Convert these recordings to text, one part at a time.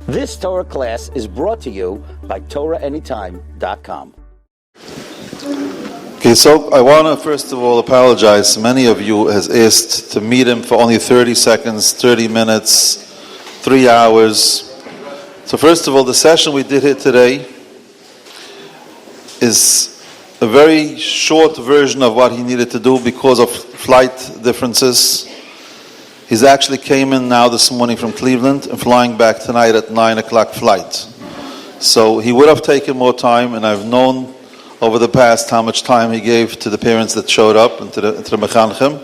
This Torah class is brought to you by TorahAnytime.com. Okay, so I want to first of all apologize. Many of you has asked to meet him for only 30 seconds, 30 minutes, 3 hours. So first of all, the session we did here today is a very short version of what he needed to do because of flight differences. He's actually came in now this morning from Cleveland and flying back tonight at 9 o'clock flight. So he would have taken more time, and I've known over the past how much time he gave to the parents that showed up and to the mechanchim.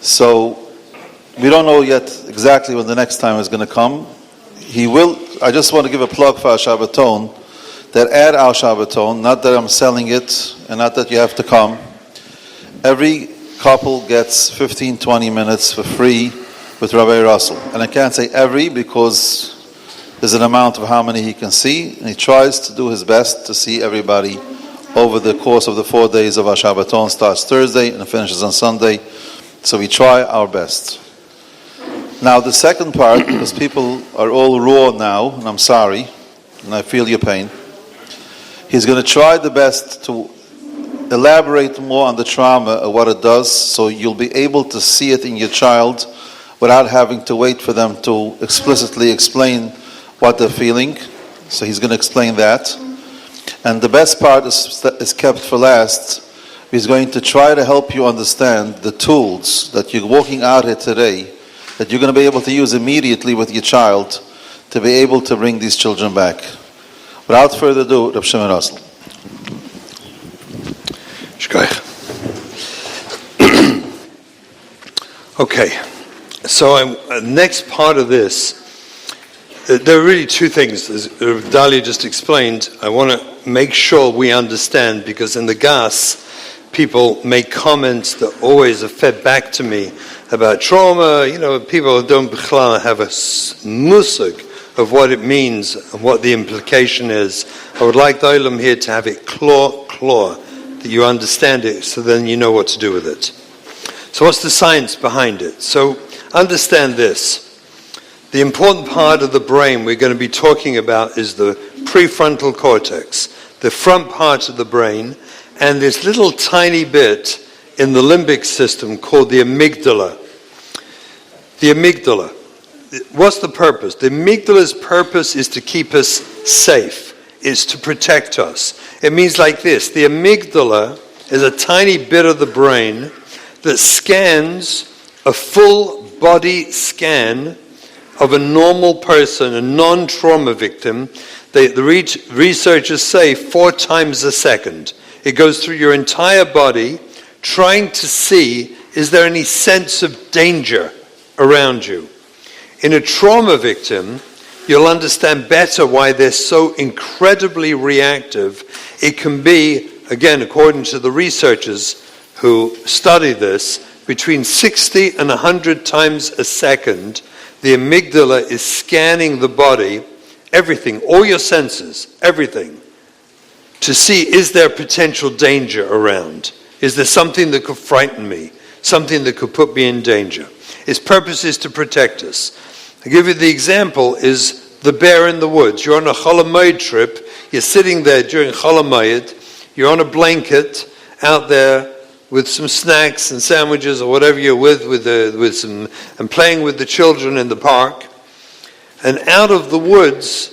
So we don't know yet exactly when the next time is going to come. He will. I just want to give a plug for our Shabbaton, that at our Shabbaton, not that I'm selling it and not that you have to come, every couple gets 15-20 minutes for free with Rabbi Russell. And I can't say every because there's an amount of how many he can see, and he tries to do his best to see everybody over the course of the 4 days of our Shabbaton. Starts Thursday and finishes on Sunday, so we try our best. Now the second part, because people are all raw now, and I'm sorry, and I feel your pain, he's going to try the best to elaborate more on the trauma of what it does, so you'll be able to see it in your child without having to wait for them to explicitly explain what they're feeling. So he's going to explain that. And the best part is kept for last. He's going to try to help you understand the tools that you're walking out here today, that you're going to be able to use immediately with your child to be able to bring these children back. Without further ado, Rabbi Shimon Russell. Okay, so next part of this, there are really two things. As Dalia just explained, I want to make sure we understand, because in the GAS, people make comments that always are fed back to me about trauma. You know, people don't have a musig of what it means and what the implication is. I would like the Olam here to have it claw, that you understand it, so then you know what to do with it. So what's the science behind it? So understand this. The important part of the brain we're going to be talking about is the prefrontal cortex, the front part of the brain, and this little tiny bit in the limbic system called the amygdala. The amygdala. What's the purpose? The amygdala's purpose is to keep us safe. It's to protect us. It means like this. The amygdala is a tiny bit of the brain that scans a full body scan of a normal person, a non-trauma victim. The researchers say 4 times a second. It goes through your entire body trying to see, is there any sense of danger around you? In a trauma victim, you'll understand better why they're so incredibly reactive. It can be, again, according to the researchers who study this, between 60 and 100 times a second, the amygdala is scanning the body, everything, all your senses, everything, to see, is there potential danger around? Is there something that could frighten me? Something that could put me in danger? Its purpose is to protect us. I'll give you the example is the bear in the woods. You're on a Chol Hamoed trip. You're sitting there during Chol Hamoed. You're on a blanket out there with some snacks and sandwiches or whatever you're with some, and playing with the children in the park. And out of the woods,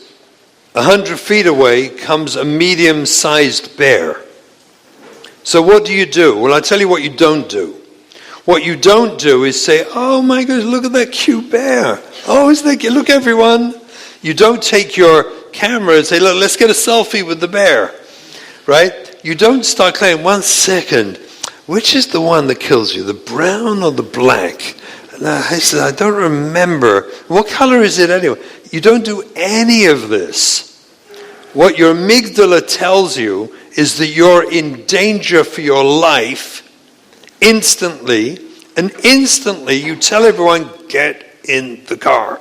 100 feet away, comes a medium-sized bear. So what do you do? Well, I'll tell you what you don't do. What you don't do is say, oh my goodness, look at that cute bear. Oh, isn't that cute? Look, everyone. You don't take your camera and say, look, let's get a selfie with the bear. Right? You don't start claiming, 1 second, which is the one that kills you, the brown or the black? I said, I don't remember. What color is it anyway? You don't do any of this. What your amygdala tells you is that you're in danger for your life instantly, and instantly you tell everyone, get in the car.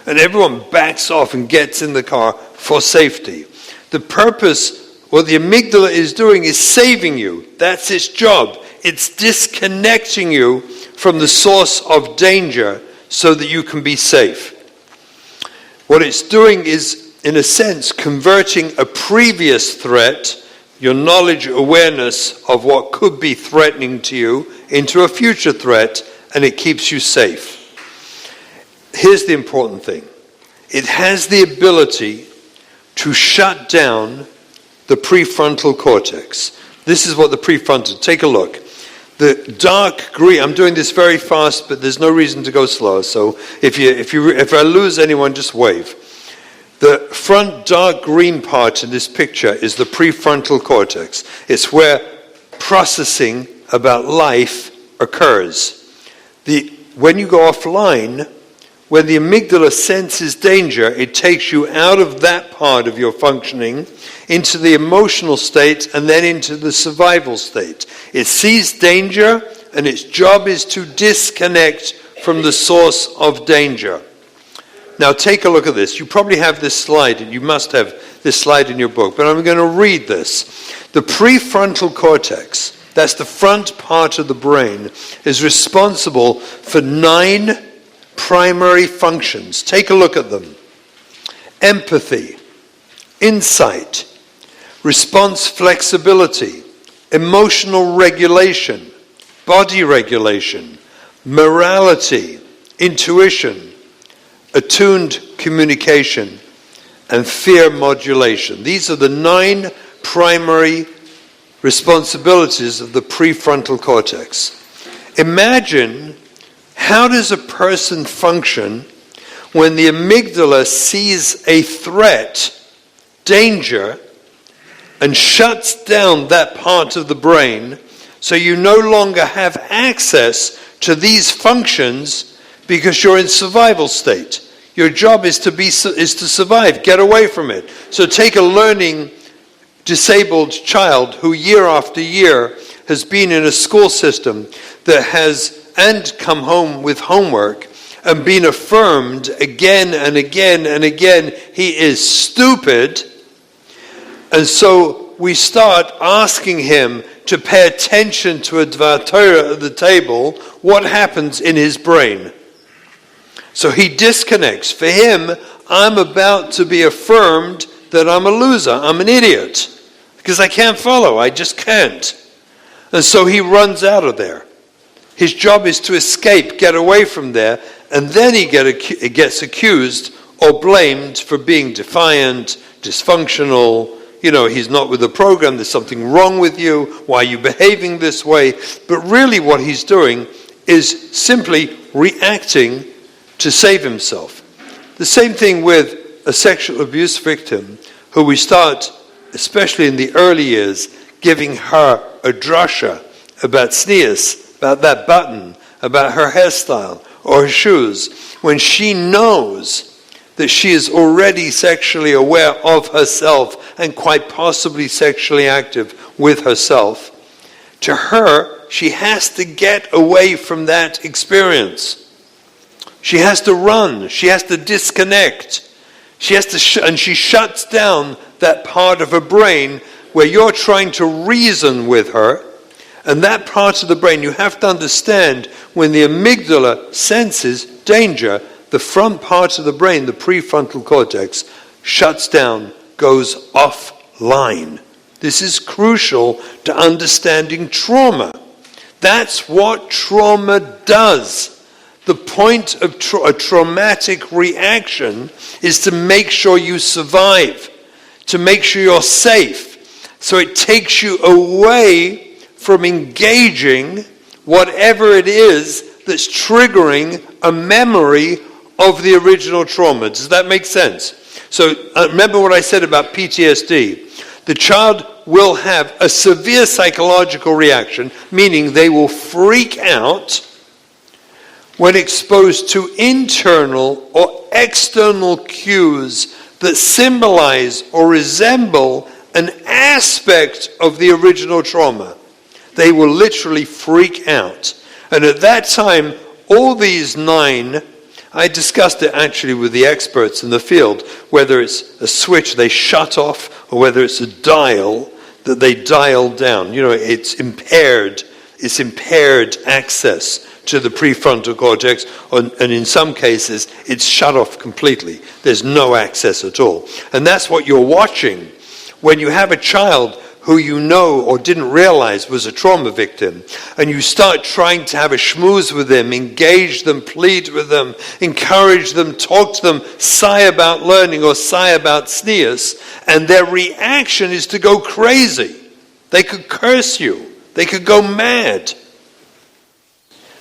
And everyone backs off and gets in the car for safety. The purpose, what the amygdala is doing, is saving you. That's its job. It's disconnecting you from the source of danger so that you can be safe. What it's doing is, in a sense, converting a previous threat, your knowledge, awareness of what could be threatening to you, into a future threat, and it keeps you safe. Here's the important thing. It has the ability to shut down the prefrontal cortex. This is what the prefrontal, take a look. The dark green, I'm doing this very fast, but there's no reason to go slow. So if I lose anyone, just wave. The front dark green part in this picture is the prefrontal cortex. It's where processing about life occurs. When you go offline, when the amygdala senses danger, it takes you out of that part of your functioning into the emotional state and then into the survival state. It sees danger, and its job is to disconnect from the source of danger. Now take a look at this. You probably have this slide, and you must have this slide in your book, but I'm going to read this. The prefrontal cortex, that's the front part of the brain, is responsible for 9 primary functions. Take a look at them. Empathy, insight, response flexibility, emotional regulation, body regulation, morality, intuition, attuned communication, and fear modulation. These are the 9 primary responsibilities of the prefrontal cortex. Imagine, how does a person function when the amygdala sees a threat, danger, and shuts down that part of the brain, so you no longer have access to these functions because you're in survival state? Your job is to survive, get away from it. So take a learning disabled child who year after year has been in a school system that has and come home with homework and been affirmed again and again and again, he is stupid. And so we start asking him to pay attention to a Dvar Torah at the table. What happens in his brain? So he disconnects. For him, I'm about to be affirmed that I'm a loser, I'm an idiot, because I can't follow, I just can't. And so he runs out of there. His job is to escape, get away from there, and then he gets accused or blamed for being defiant, dysfunctional. He's not with the program, there's something wrong with you, why are you behaving this way? But really what he's doing is simply reacting to save himself. The same thing with a sexual abuse victim who we start, especially in the early years, giving her a drasha about tznius, about that button, about her hairstyle or her shoes, when she knows that she is already sexually aware of herself and quite possibly sexually active with herself. To her, she has to get away from that experience. She has to run. She has to disconnect. She has to, and she shuts down that part of her brain where you're trying to reason with her. And that part of the brain, you have to understand, when the amygdala senses danger, the front part of the brain, the prefrontal cortex, shuts down, goes offline. This is crucial to understanding trauma. That's what trauma does. The point of a traumatic reaction is to make sure you survive, to make sure you're safe. So it takes you away from engaging whatever it is that's triggering a memory of the original trauma. Does that make sense? So remember what I said about PTSD. The child will have a severe psychological reaction, meaning they will freak out when exposed to internal or external cues that symbolize or resemble an aspect of the original trauma. They will literally freak out. And at that time, all these 9, I discussed it actually with the experts in the field, whether it's a switch they shut off or whether it's a dial that they dial down. It's impaired access to the prefrontal cortex, and in some cases, it's shut off completely. There's no access at all. And that's what you're watching when you have a child who you know or didn't realize was a trauma victim, and you start trying to have a schmooze with them, engage them, plead with them, encourage them, talk to them, sigh about learning or sigh about sneers, and their reaction is to go crazy. They could curse you. They could go mad.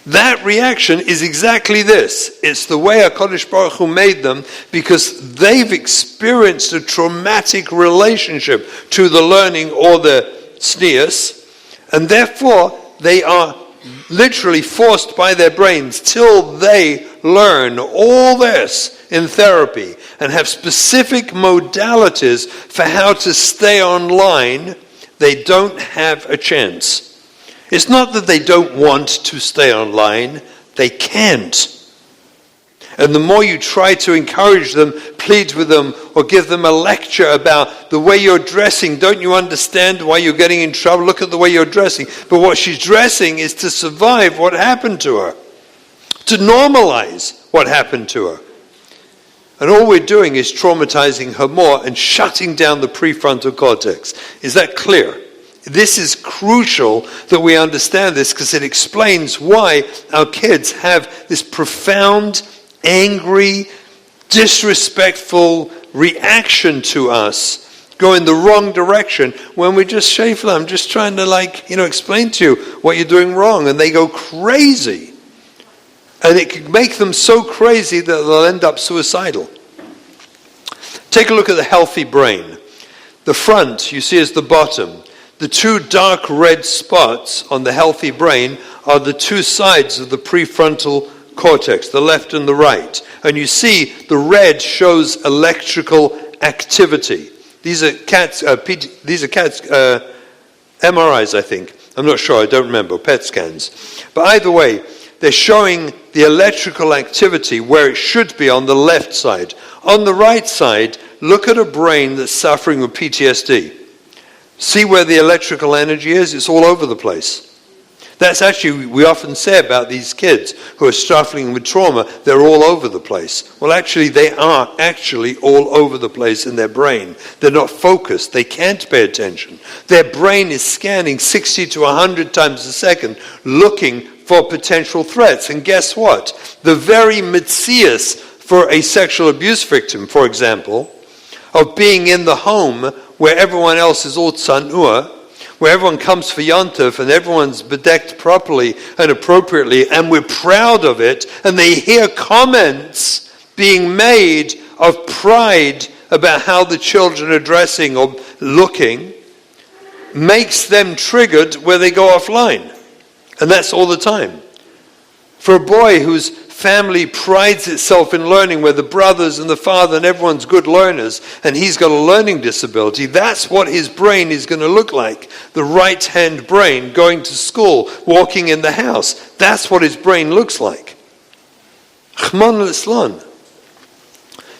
That reaction is exactly this. It's the way HaKadosh Baruch Hu made them, because they've experienced a traumatic relationship to the learning or the sneers, and therefore they are literally forced by their brains till they learn all this in therapy and have specific modalities for how to stay online. They don't have a chance. It's not that they don't want to stay online, they can't. And the more you try to encourage them, plead with them, or give them a lecture about the way you're dressing, don't you understand why you're getting in trouble? Look at the way you're dressing. But what she's dressing is to survive what happened to her, to normalize what happened to her. And all we're doing is traumatizing her more and shutting down the prefrontal cortex. Is that clear? This is crucial that we understand this, because it explains why our kids have this profound, angry, disrespectful reaction to us, go in the wrong direction, when we just say, I'm just trying to explain to you what you're doing wrong, and they go crazy. And it can make them so crazy that they'll end up suicidal. Take a look at the healthy brain. The front, you see, is the bottom. The two dark red spots on the healthy brain are the two sides of the prefrontal cortex, the left and the right. And you see the red shows electrical activity. These are cats' MRIs, I think. I'm not sure, I don't remember, PET scans. But either way, they're showing the electrical activity where it should be on the left side. On the right side, look at a brain that's suffering with PTSD. See where the electrical energy is? It's all over the place. That's actually, we often say about these kids who are struggling with trauma, they're all over the place. Well, actually, they are actually all over the place in their brain. They're not focused. They can't pay attention. Their brain is scanning 60 to 100 times a second, looking for potential threats. And guess what? The very mitzias for a sexual abuse victim, for example, of being in the home where everyone else is all tsanua, where everyone comes for Yontif and everyone's bedecked properly and appropriately, and we're proud of it, and they hear comments being made of pride about how the children are dressing or looking, makes them triggered where they go offline. And that's all the time. For a boy whose family prides itself in learning, where the brothers and the father and everyone's good learners, and he's got a learning disability, that's what his brain is going to look like. The right-hand brain going to school, walking in the house. That's what his brain looks like. Chman al-Islam.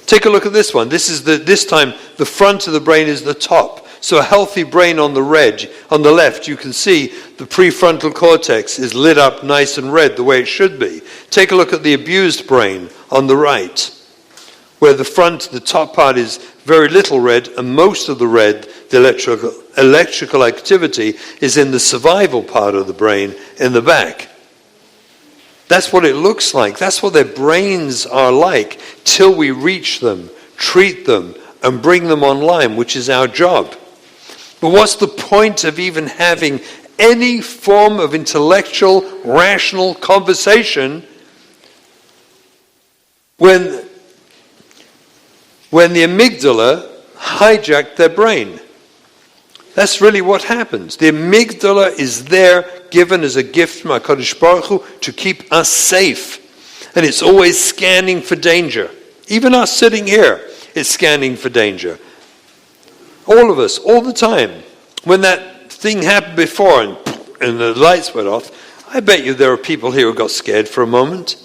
Take a look at this one. This time the front of the brain is the top. So a healthy brain on the left, you can see the prefrontal cortex is lit up nice and red the way it should be. Take a look at the abused brain on the right, where the top part is very little red, and most of the red, the electrical activity, is in the survival part of the brain in the back. That's what it looks like. That's what their brains are like, till we reach them, treat them, and bring them online, which is our job. But what's the point of even having any form of intellectual, rational conversation when the amygdala hijacked their brain? That's really what happens. The amygdala is there, given as a gift from HaKadosh Baruch Hu, to keep us safe. And it's always scanning for danger. Even us sitting here is scanning for danger. All of us, all the time. When that thing happened before and the lights went off, I bet you there are people here who got scared for a moment.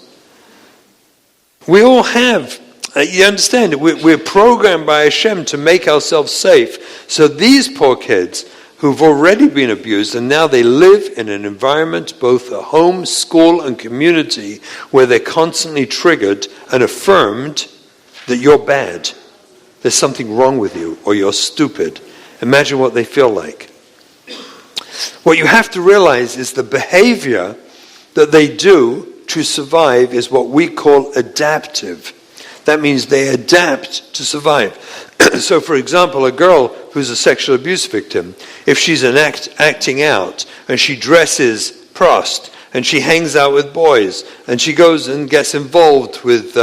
We all have. You understand, we're programmed by Hashem to make ourselves safe. So these poor kids who've already been abused, and now they live in an environment, both at home, school, and community, where they're constantly triggered and affirmed that you're bad. There's something wrong with you, or you're stupid. Imagine what they feel like. What you have to realize is the behavior that they do to survive is what we call adaptive. That means they adapt to survive. So, for example, a girl who's a sexual abuse victim, if she's acting out and she dresses prost and she hangs out with boys and she goes and gets involved with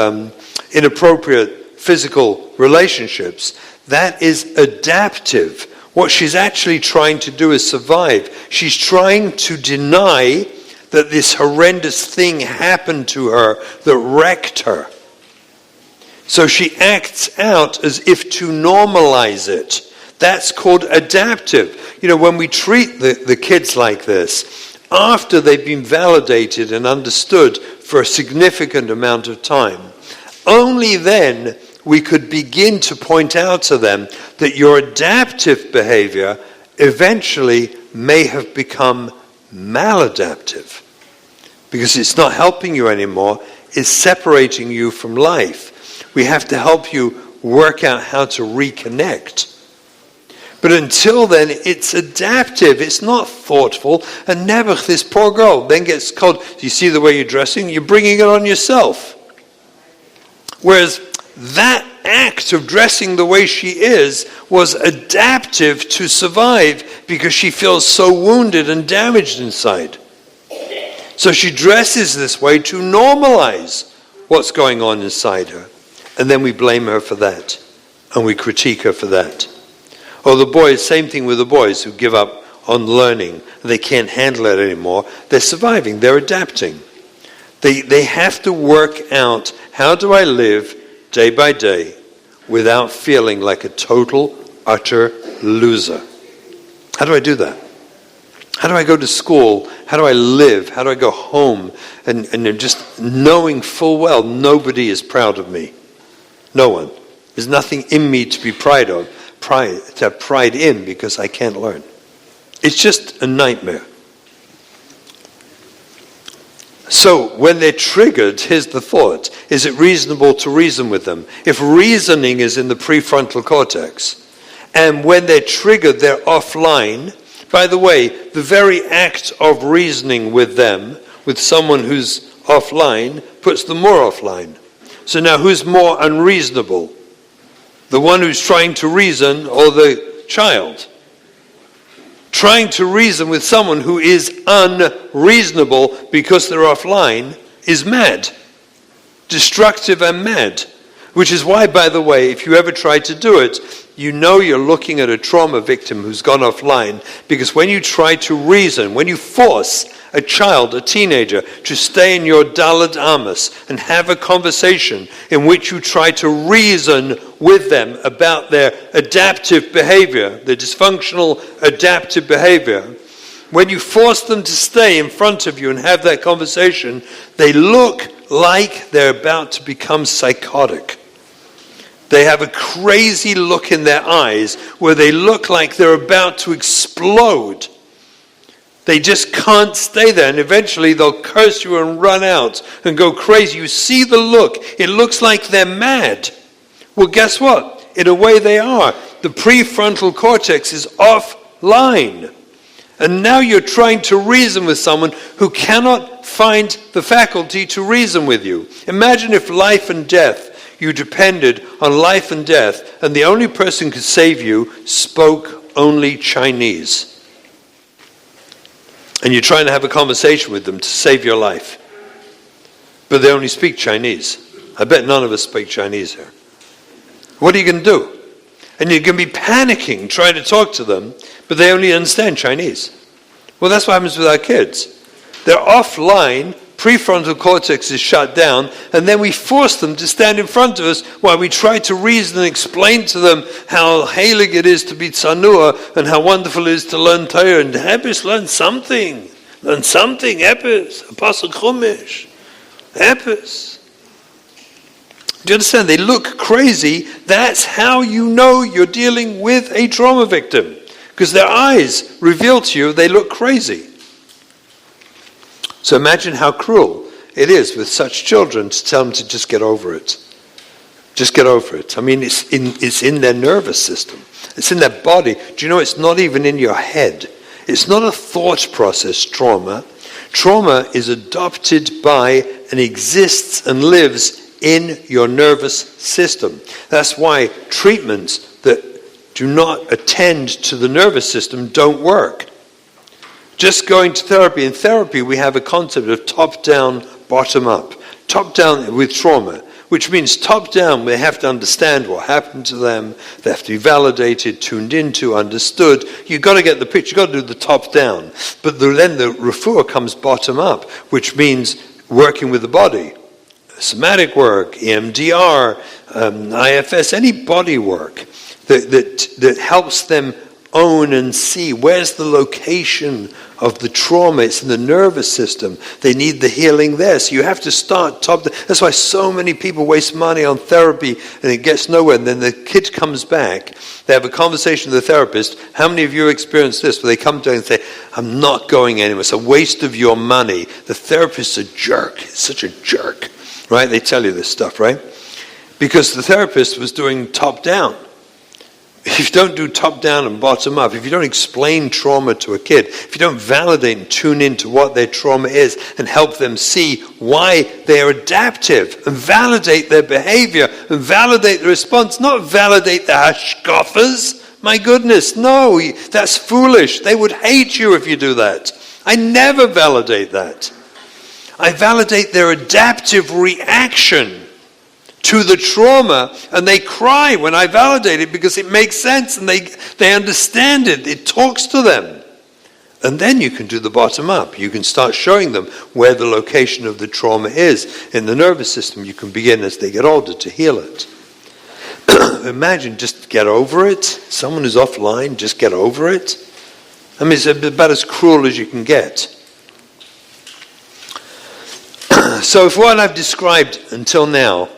inappropriate physical relationships, that is adaptive. What she's actually trying to do is survive. She's trying to deny that this horrendous thing happened to her that wrecked her. So she acts out as if to normalize it. That's called adaptive. You know, when we treat the kids like this, after they've been validated and understood for a significant amount of time, only then we could begin to point out to them that your adaptive behavior eventually may have become maladaptive. Because it's not helping you anymore, it's separating you from life. We have to help you work out how to reconnect. But until then, it's adaptive. It's not thoughtful. And Nebuch, this poor girl, then gets called, do you see the way you're dressing? You're bringing it on yourself. Whereas that act of dressing the way she is was adaptive to survive because she feels so wounded and damaged inside. So she dresses this way to normalize what's going on inside her. And then we blame her for that. And we critique her for that. Or the boys, same thing with the boys who give up on learning. They can't handle it anymore. They're surviving. They're adapting. They have to work out, how do I live day by day without feeling like a total, utter loser? How do I do that? How do I go to school? How do I live? How do I go home? And just knowing full well nobody is proud of me. No one. There's nothing in me to be to have pride in because I can't learn. It's just a nightmare. So when they're triggered, here's the thought. Is it reasonable to reason with them? If reasoning is in the prefrontal cortex, and when they're triggered, they're offline. By the way, the very act of reasoning with them, with someone who's offline, puts them more offline. So now who's more unreasonable? The one who's trying to reason or the child? Trying to reason with someone who is unreasonable because they're offline is mad. Destructive and mad. Which is why, by the way, if you ever try to do it, you know you're looking at a trauma victim who's gone offline, because when you try to reason, when you force a child, a teenager, to stay in your Daled Amos and have a conversation in which you try to reason with them about their adaptive behavior, their dysfunctional adaptive behavior, when you force them to stay in front of you and have that conversation, they look like they're about to become psychotic. They have a crazy look in their eyes where they look like they're about to explode. They just can't stay there, and eventually they'll curse you and run out and go crazy. You see the look. It looks like they're mad. Well, guess what? In a way they are. The prefrontal cortex is offline. And now you're trying to reason with someone who cannot find the faculty to reason with you. Imagine if life and death, you depended on life and death, and the only person who could save you spoke only Chinese. And you're trying to have a conversation with them to save your life. But they only speak Chinese. I bet none of us speak Chinese here. What are you going to do? And you're going to be panicking trying to talk to them, but they only understand Chinese. Well, that's what happens with our kids. They're offline, prefrontal cortex is shut down, and then we force them to stand in front of us while we try to reason and explain to them how heilig it is to be tzanua and how wonderful it is to learn Torah. And Epis, learn something. Learn something, Epis. Apostle Chumash. Epis. Do you understand? They look crazy. That's how you know you're dealing with a trauma victim. Because their eyes reveal to you they look crazy. So imagine how cruel it is with such children to tell them to just get over it. Just get over it. I mean, it's in their nervous system. It's in their body. Do you know it's not even in your head? It's not a thought process, trauma. Trauma is adopted by and exists and lives in your nervous system. That's why treatments that do not attend to the nervous system don't work. Just going to therapy. In therapy, we have a concept of top-down, bottom-up. Top-down with trauma, which means top-down, they have to understand what happened to them. They have to be validated, tuned into, understood. You've got to get the picture. You've got to do the top-down. But then the refuah comes bottom-up, which means working with the body. Somatic work, EMDR, IFS, any body work that helps them own and see where's the location of the trauma. It's in the nervous system. They need the healing there. So you have to start top. That's why so many people waste money on therapy and it gets nowhere. And then the kid comes back. They have a conversation with the therapist. How many of you experience this? Where they come to you and say, I'm not going anywhere. It's a waste of your money. The therapist's a jerk. It's such a jerk. Right? They tell you this stuff, right? Because the therapist was doing top down. If you don't do top down and bottom up, if you don't explain trauma to a kid, if you don't validate and tune into what their trauma is and help them see why they are adaptive and validate their behavior and validate the response, not validate the hashkafas. My goodness, no, that's foolish. They would hate you if you do that. I never validate that. I validate their adaptive reaction to the trauma, and they cry when I validate it because it makes sense and they understand it. It talks to them. And then you can do the bottom up. You can start showing them where the location of the trauma is in the nervous system. You can begin as they get older to heal it. Imagine, just get over it. Someone who's offline, just get over it. I mean, it's about as cruel as you can get. So if what I've described until now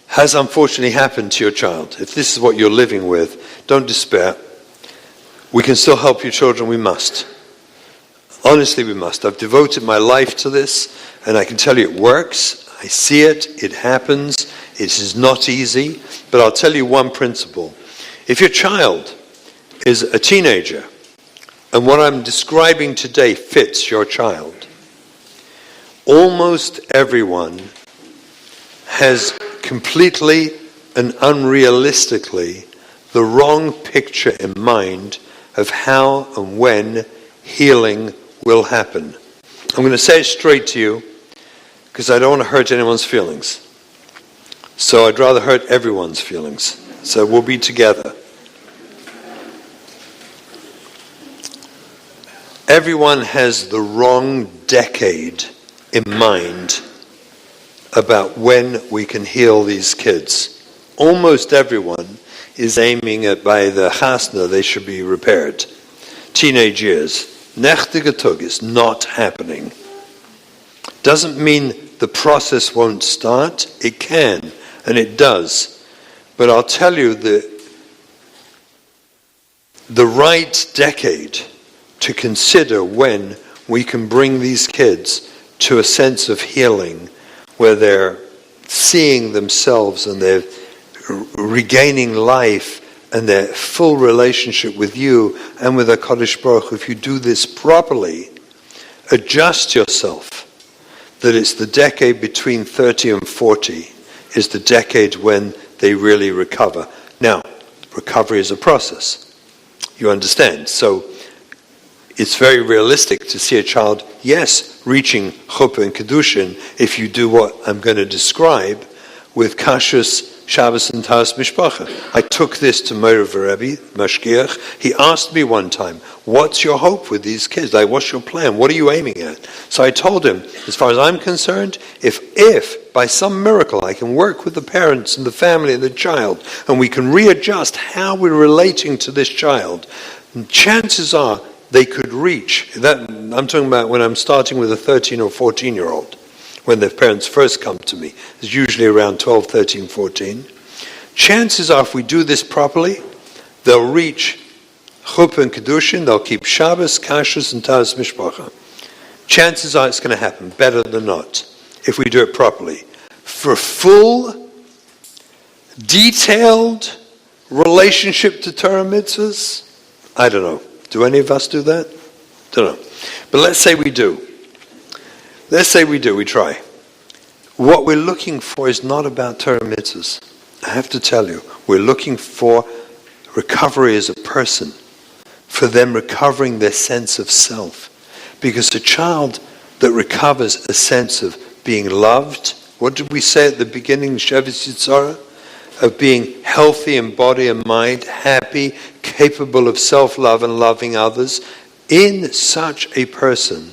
has unfortunately happened to your child, if this is what you're living with, don't despair. We can still help your children. We must. Honestly, we must. I've devoted my life to this, and I can tell you it works. I see it. It happens. It is not easy, but I'll tell you one principle. If your child is a teenager, and what I'm describing today fits your child, almost everyone has completely and unrealistically the wrong picture in mind of how and when healing will happen. I'm going to say it straight to you because I don't want to hurt anyone's feelings. So I'd rather hurt everyone's feelings. So we'll be together. Everyone has the wrong decade in mind about when we can heal these kids. Almost everyone is aiming at by the chasna they should be repaired. Teenage years. Nechtige Tug is not happening. Doesn't mean the process won't start. It can, and it does. But I'll tell you the right decade to consider when we can bring these kids to a sense of healing where they're seeing themselves and they're regaining life and their full relationship with you and with HaKadosh Baruch Hu. If you do this properly, adjust yourself that it's the decade between 30 and 40 is the decade when they really recover. Now, recovery is a process. You understand? So it's very realistic to see a child, yes, reaching chuppah and kedushin if you do what I'm going to describe with kashrus, Shabbos, and Taras Mishpacha. I took this to Meirav Rebbe, Mashgiach. He asked me one time, what's your hope with these kids? Like, what's your plan? What are you aiming at? So I told him, as far as I'm concerned, if by some miracle I can work with the parents and the family and the child, and we can readjust how we're relating to this child, chances are they could reach that. I'm talking about when I'm starting with a 13 or 14-year-old, when their parents first come to me. It's usually around 12, 13, 14. Chances are, if we do this properly, they'll reach chuppah and kedushin, they'll keep Shabbos, kashrus, and taras mishpacha. Chances are it's going to happen, better than not, if we do it properly. For full, detailed relationship to Torah mitzvahs, I don't know. Do any of us do that? Don't know. But let's say we do. We try. What we're looking for is not about Torah mitzvahs. I have to tell you, we're looking for recovery as a person, for them recovering their sense of self. Because a child that recovers a sense of being loved, what did we say at the beginning, Shevis Yitzhara? Of being healthy in body and mind, happy, capable of self-love and loving others. In such a person,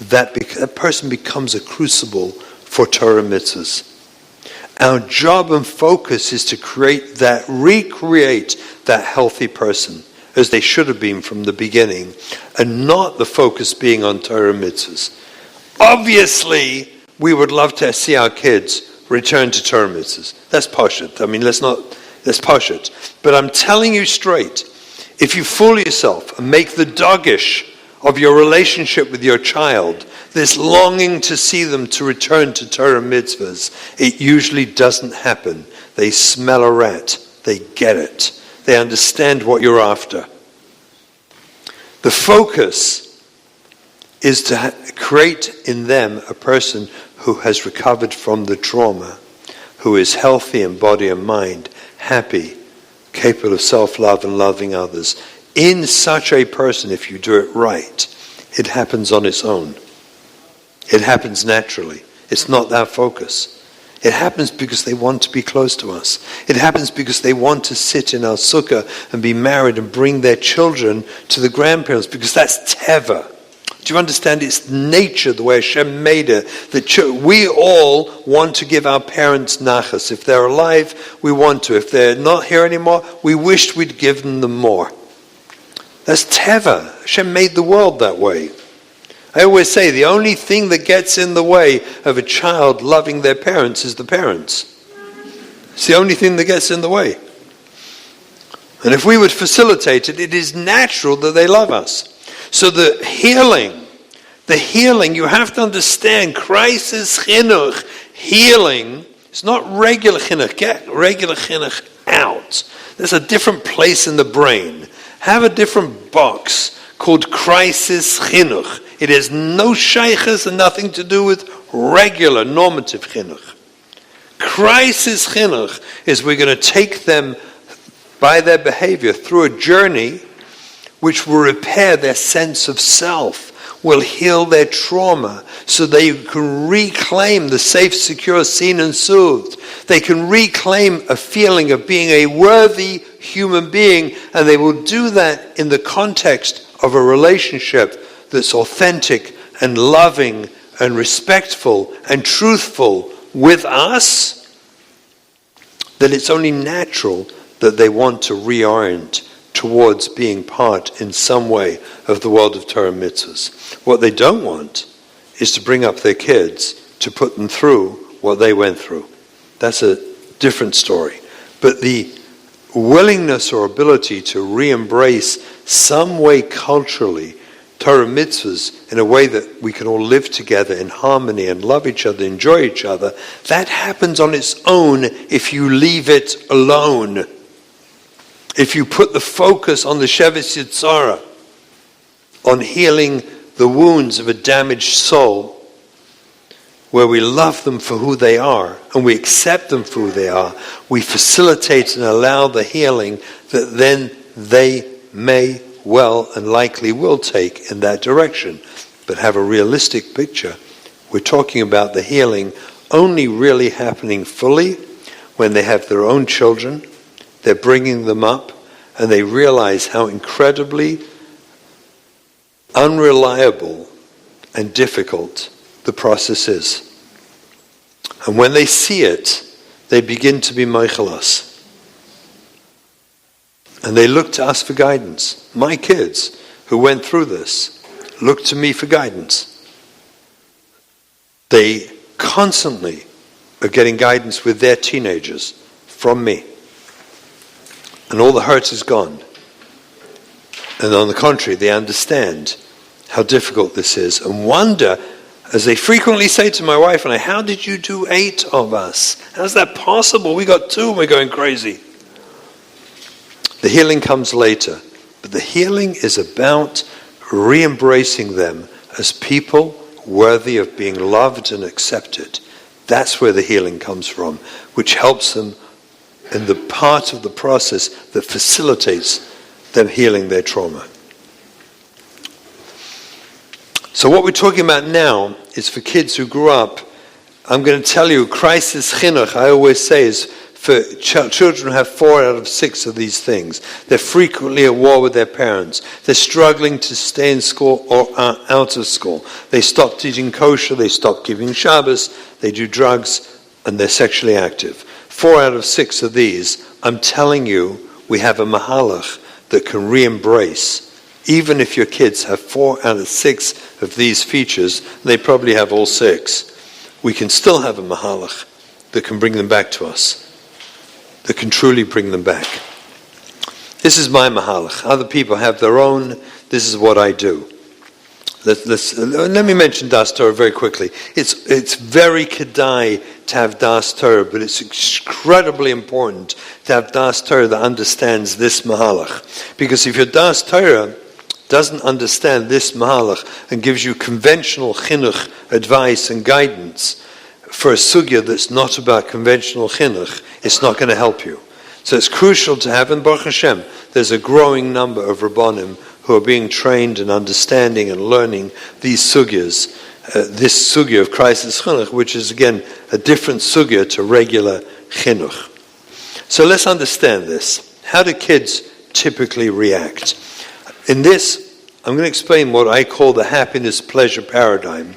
that person becomes a crucible for Torah mitzvahs. Our job and focus is to recreate that healthy person as they should have been from the beginning, and not the focus being on Torah mitzvahs. Obviously, we would love to see our kids return to Torah mitzvahs. That's pashut. I mean, that's pashut. But I'm telling you straight, if you fool yourself and make the dogish of your relationship with your child, this longing to see them to return to Torah mitzvahs, it usually doesn't happen. They smell a rat. They get it. They understand what you're after. The focus is to create in them a person who has recovered from the trauma, who is healthy in body and mind, happy, capable of self-love and loving others. In such a person, if you do it right, it happens on its own. It happens naturally. It's not that focus. It happens because they want to be close to us. It happens because they want to sit in our sukkah and be married and bring their children to the grandparents, because that's teva. Do you understand? It's nature, the way Hashem made it. That we all want to give our parents nachas. If they're alive, we want to. If they're not here anymore, we wished we'd given them more. That's teva. Hashem made the world that way. I always say the only thing that gets in the way of a child loving their parents is the parents. It's the only thing that gets in the way. And if we would facilitate it, it is natural that they love us. So the healing, you have to understand, crisis chinuch, healing, it's not regular chinuch. Get regular chinuch out. There's a different place in the brain. Have a different box called crisis chinuch. It has no shaykhs and nothing to do with regular normative chinuch. Crisis chinuch is we're going to take them by their behavior through a journey which will repair their sense of self, will heal their trauma, so they can reclaim the safe, secure, seen and soothed. They can reclaim a feeling of being a worthy human being, and they will do that in the context of a relationship that's authentic and loving and respectful and truthful with us. Then it's only natural that they want to reorient towards being part in some way of the world of Torah mitzvahs. What they don't want is to bring up their kids to put them through what they went through. That's a different story. But the willingness or ability to re-embrace some way culturally Torah mitzvahs in a way that we can all live together in harmony and love each other, enjoy each other, that happens on its own if you leave it alone. If you put the focus on the Shevis Yitzhara, on healing the wounds of a damaged soul, where we love them for who they are and we accept them for who they are, we facilitate and allow the healing that then they may well and likely will take in that direction. But have a realistic picture. We're talking about the healing only really happening fully when they have their own children, they're bringing them up, and they realize how incredibly unreliable and difficult the process is. And when they see it, they begin to be meichelas. And they look to us for guidance. My kids who went through this look to me for guidance. They constantly are getting guidance with their teenagers from me. And all the hurt is gone. And on the contrary, they understand how difficult this is and wonder, as they frequently say to my wife and I, how did you do 8 of us? How's that possible? We got 2 and we're going crazy. The healing comes later, but the healing is about re-embracing them as people worthy of being loved and accepted. That's where the healing comes from, which helps them in the part of the process that facilitates them healing their trauma. So what we're talking about now is for kids who grew up. I'm going to tell you, crisis chinuch, I always say, is for children who have 4 out of 6 of these things. They're frequently at war with their parents. They're struggling to stay in school or out of school. They stopped eating kosher, they stopped giving Shabbos, they do drugs, and they're sexually active. 4 out of 6 of these, I'm telling you, we have a mahalach that can re-embrace. Even if your kids have 4 out of 6 of these features, they probably have all 6. We can still have a mahalach that can bring them back to us, that can truly bring them back. This is my mahalach. Other people have their own. This is what I do. Let me mention Das Torah very quickly. It's very kedai to have Das Torah, but it's incredibly important to have Das Torah that understands this mahalach. Because if your Das Torah doesn't understand this mahalach and gives you conventional chinuch advice and guidance for a sugya that's not about conventional chinuch, it's not going to help you. So it's crucial to have, and Baruch Hashem, there's a growing number of Rabbanim who are being trained in understanding and learning these sugyas, this sugya of crisis chinuch, which is again a different sugya to regular chinuch. So let's understand this. How do kids typically react? In this, I'm going to explain what I call the happiness-pleasure paradigm.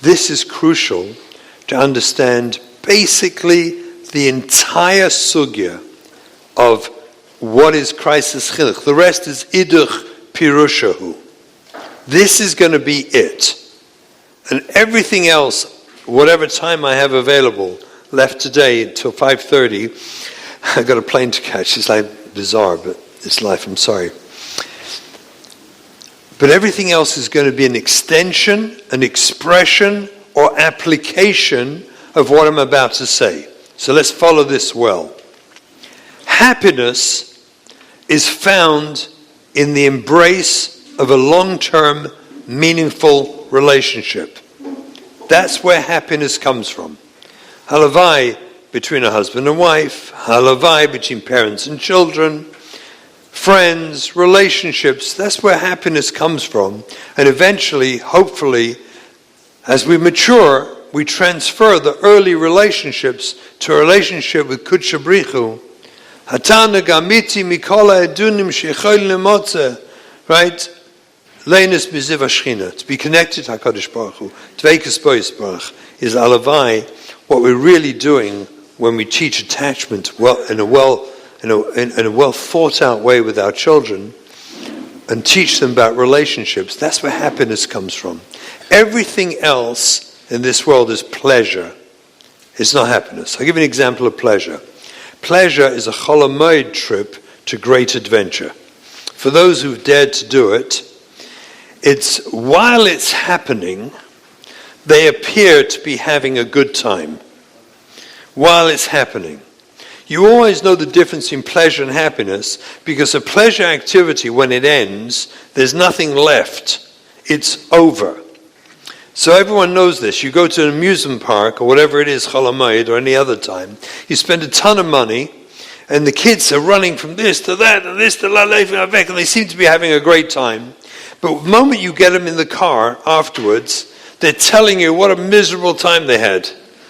This is crucial to understand basically the entire sugya of what is crisis chinuch. The rest is iduch pirushahu. This is going to be it. And everything else, whatever time I have available left today until 5:30, I've got a plane to catch. It's like bizarre, but it's life, I'm sorry. But everything else is going to be an extension, an expression, or application of what I'm about to say. So let's follow this well. Happiness is found in the embrace of a long-term, meaningful relationship. That's where happiness comes from. Halavai between a husband and wife, halavai between parents and children, friends, relationships, that's where happiness comes from. And eventually, hopefully, as we mature, we transfer the early relationships to a relationship with Kudsha Brichu. Hatana gamiti mikola edunim shechol lemotze, right? Leinis miziv hashchina, to be connected to HaKadosh Baruch Hu, Tveikus Bois Baruch, is alavai, what we're really doing when we teach attachment in a well thought out way with our children and teach them about relationships. That's where happiness comes from. Everything else in this world is pleasure. It's not happiness. I'll give you an example of pleasure. Pleasure is a Chol Hamoed trip to great adventure. For those who've dared to do it, it's while it's happening, they appear to be having a good time. While it's happening. You always know the difference in pleasure and happiness because a pleasure activity, when it ends, there's nothing left. It's over. So everyone knows this. You go to an amusement park or whatever it is, Chol Hamoed or any other time, you spend a ton of money and the kids are running from this to that and this to that and they seem to be having a great time. But the moment you get them in the car afterwards, they're telling you what a miserable time they had.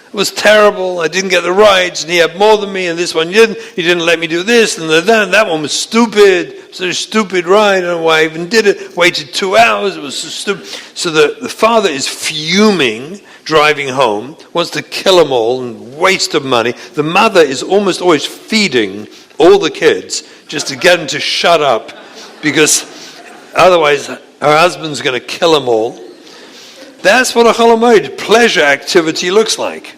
It was terrible, I didn't get the rides, and he had more than me, and this one didn't. He didn't let me do this, and that one was stupid. Such a stupid ride, I don't know why I even did it. Waited 2 hours, it was so stupid. So the father is fuming, driving home, wants to kill them all, and waste of money. The mother is almost always feeding all the kids, just to get them to shut up, because otherwise her husband's going to kill them all. That's what a Chol Hamoed pleasure activity looks like.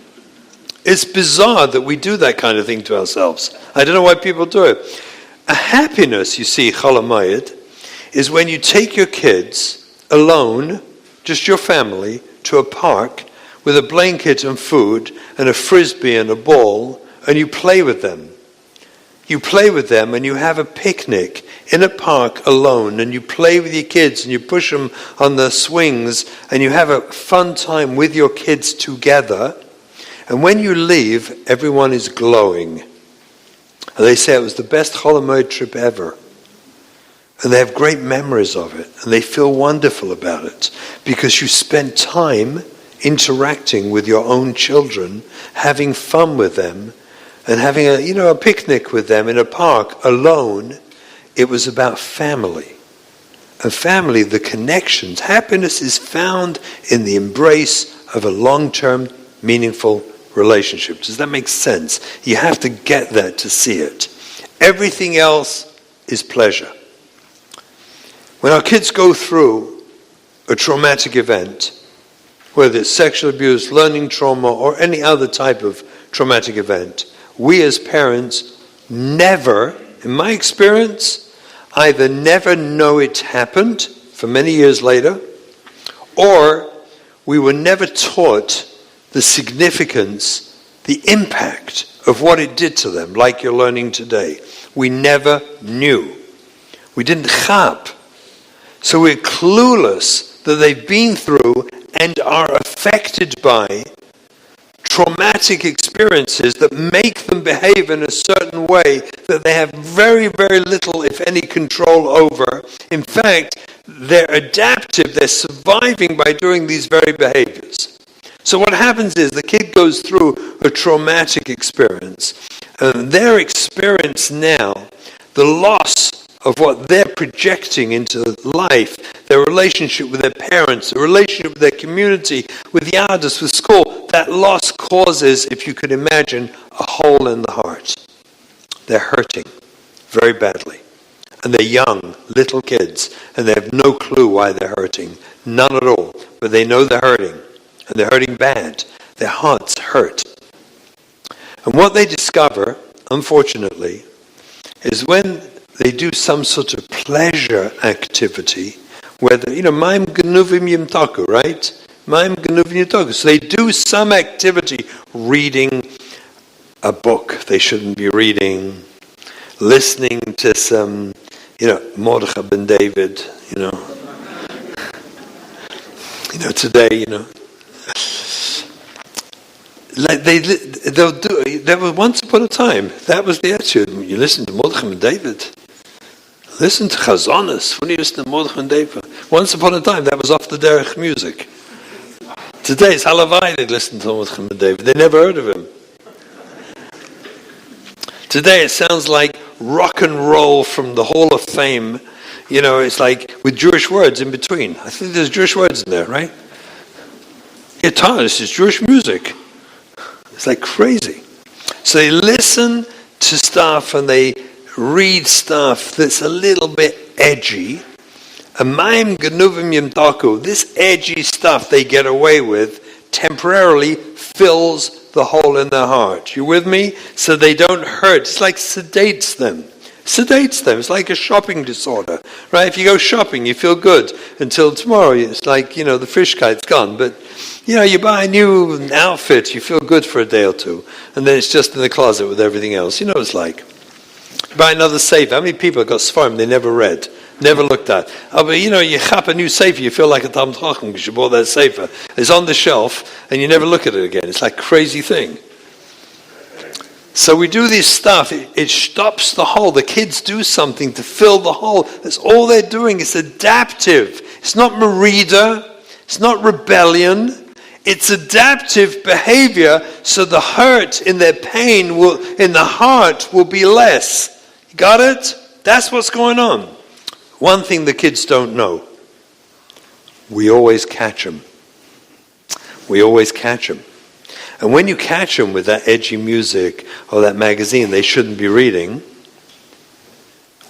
It's bizarre that we do that kind of thing to ourselves. I don't know why people do it. A happiness, you see, Chol Hamoed, is when you take your kids alone, just your family, to a park with a blanket and food and a frisbee and a ball, and you play with them. You play with them and you have a picnic in a park alone, and you play with your kids and you push them on the swings and you have a fun time with your kids together. And when you leave, everyone is glowing. And they say it was the best Chol Hamoed trip ever. And they have great memories of it. And they feel wonderful about it. Because you spent time interacting with your own children, having fun with them, and having a picnic with them in a park alone. It was about family. And family, the connections. Happiness is found in the embrace of a long-term, meaningful relationship. Does that make sense? You have to get that to see it. Everything else is pleasure. When our kids go through a traumatic event, whether it's sexual abuse, learning trauma, or any other type of traumatic event, we as parents never, in my experience, either never know it happened for many years later, or we were never taught the significance, the impact of what it did to them, like you're learning today. We never knew. We didn't chap. So we're clueless that they've been through and are affected by traumatic experiences that make them behave in a certain way that they have very, very little, if any, control over. In fact, they're adaptive, they're surviving by doing these very behaviors. So what happens is the kid goes through a traumatic experience, and their experience now, the loss of what they're projecting into life, their relationship with their parents, their relationship with their community, with the others, with school, that loss causes, if you could imagine, a hole in the heart. They're hurting very badly. And they're young, little kids, and they have no clue why they're hurting. None at all. But they know they're hurting. And they're hurting bad. Their hearts hurt. And what they discover, unfortunately, is when they do some sort of pleasure activity, whether, Maim Genuvim Yimtaku, right? Maim Genuvim Yimtaku. So they do some activity, reading a book they shouldn't be reading, listening to some, Mordechai ben David, today, like they'll do. There was once upon a time that was the attitude. You listen to Mordechai ben David, listen to Chazonis. When you listen to Mordechai ben David, once upon a time that was off the Derech music. Today it's Halavai. They listen to Mordechai ben David. They never heard of him. Today it sounds like rock and roll from the Hall of Fame. It's like with Jewish words in between. I think there's Jewish words in there, right? This is Jewish music. It's like crazy. So they listen to stuff and they read stuff that's a little bit edgy. And Maim Genuvim Yimtaku, this edgy stuff they get away with temporarily fills the hole in their heart. You with me? So they don't hurt. It's like sedates them. It's like a shopping disorder, right? If you go shopping, you feel good until tomorrow. It's like, the fish kite's gone. But, you buy a new outfit, you feel good for a day or two. And then it's just in the closet with everything else. What it's like. You buy another sefer. How many people have got Sfarim they never read, never looked at? Oh, but you chap a new sefer, you feel like a Talmid Chacham because you bought that sefer. It's on the shelf and you never look at it again. It's like a crazy thing. So we do this stuff, it stops the hole. The kids do something to fill the hole. That's all they're doing. It's adaptive. It's not merida. It's not rebellion. It's adaptive behavior so the hurt in their pain in the heart will be less. You got it? That's what's going on. One thing the kids don't know. We always catch them. We always catch them. And when you catch them with that edgy music or that magazine they shouldn't be reading,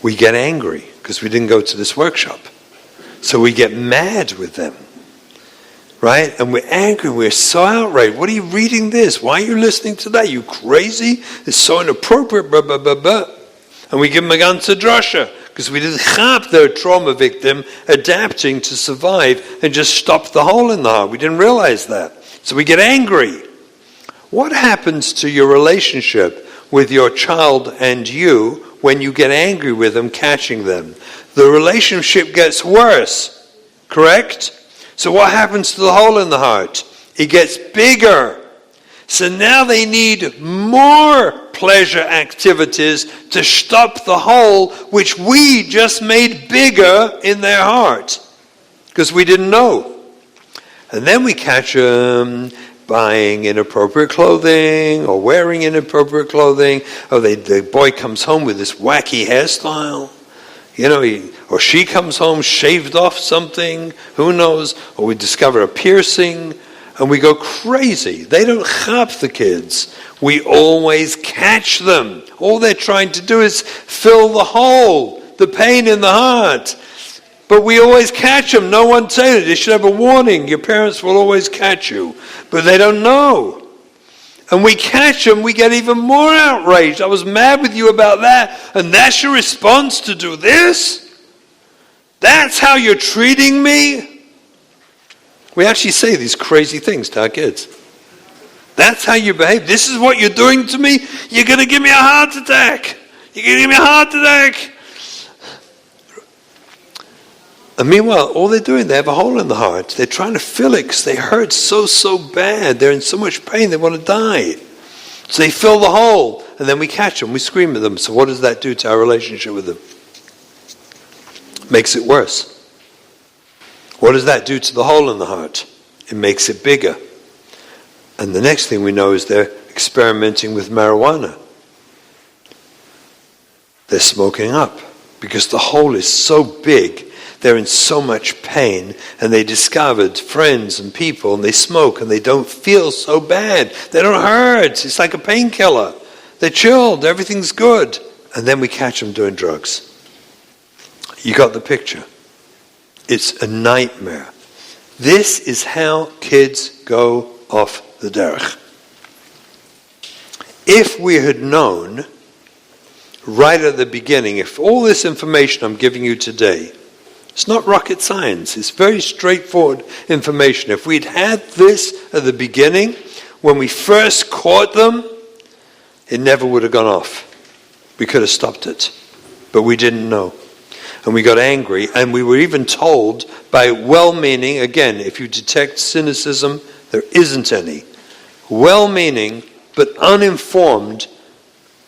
we get angry because we didn't go to this workshop. So we get mad with them, right? And we're angry. We're so outraged. What are you reading this? Why are you listening to that? You crazy? It's so inappropriate, blah, blah, blah, blah. And we give them a gun to drasha because we didn't help their trauma victim adapting to survive and just stop the hole in the heart. We didn't realize that. So we get angry. What happens to your relationship with your child and you when you get angry with them, catching them? The relationship gets worse, correct? So what happens to the hole in the heart? It gets bigger. So now they need more pleasure activities to stop the hole which we just made bigger in their heart because we didn't know. And then we catch them buying inappropriate clothing or wearing inappropriate clothing. Or the boy comes home with this wacky hairstyle. Or she comes home shaved off something, who knows? Or we discover a piercing. And we go crazy. They don't help the kids. We always catch them. All they're trying to do is fill the hole, the pain in the heart. But we always catch them. No one said it. They should have a warning. Your parents will always catch you. But they don't know. And we catch them, we get even more outraged. I was mad with you about that. And that's your response to do this? That's how you're treating me? We actually say these crazy things to our kids. That's how you behave. This is what you're doing to me. You're going to give me a heart attack. You're going to give me a heart attack. And meanwhile, all they're doing, they have a hole in the heart. They're trying to fill it because they hurt so bad. They're in so much pain, they want to die. So they fill the hole. And then we catch them. We scream at them. So what does that do to our relationship with them? Makes it worse. What does that do to the hole in the heart? It makes it bigger. And the next thing we know is they're experimenting with marijuana. They're smoking up because the hole is so big, they're in so much pain, and they discovered friends and people, and they smoke, and they don't feel so bad. They don't hurt. It's like a painkiller. They're chilled. Everything's good. And then we catch them doing drugs. You got the picture. It's a nightmare. This is how kids go off the derech. If we had known right at the beginning, if all this information I'm giving you today, it's not rocket science, it's very straightforward information. If we'd had this at the beginning, when we first caught them, it never would have gone off. We could have stopped it, but we didn't know. And we got angry, and we were even told by well-meaning, again, if you detect cynicism, there isn't any, well-meaning but uninformed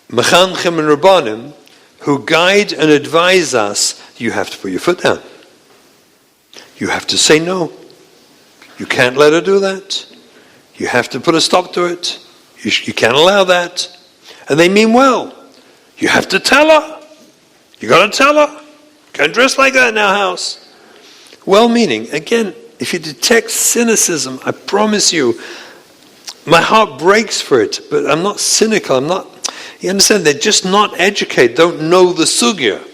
mechanchim and rabbanim who guide and advise us, you have to put your foot down. You have to say no. You can't let her do that. You have to put a stop to it. You can't allow that. And they mean well. You have to tell her. You got to tell her. Can't dress like that in our house. Well-meaning. Again, if you detect cynicism, I promise you, my heart breaks for it, but I'm not cynical. You understand? They're just not educated, don't know the sugya.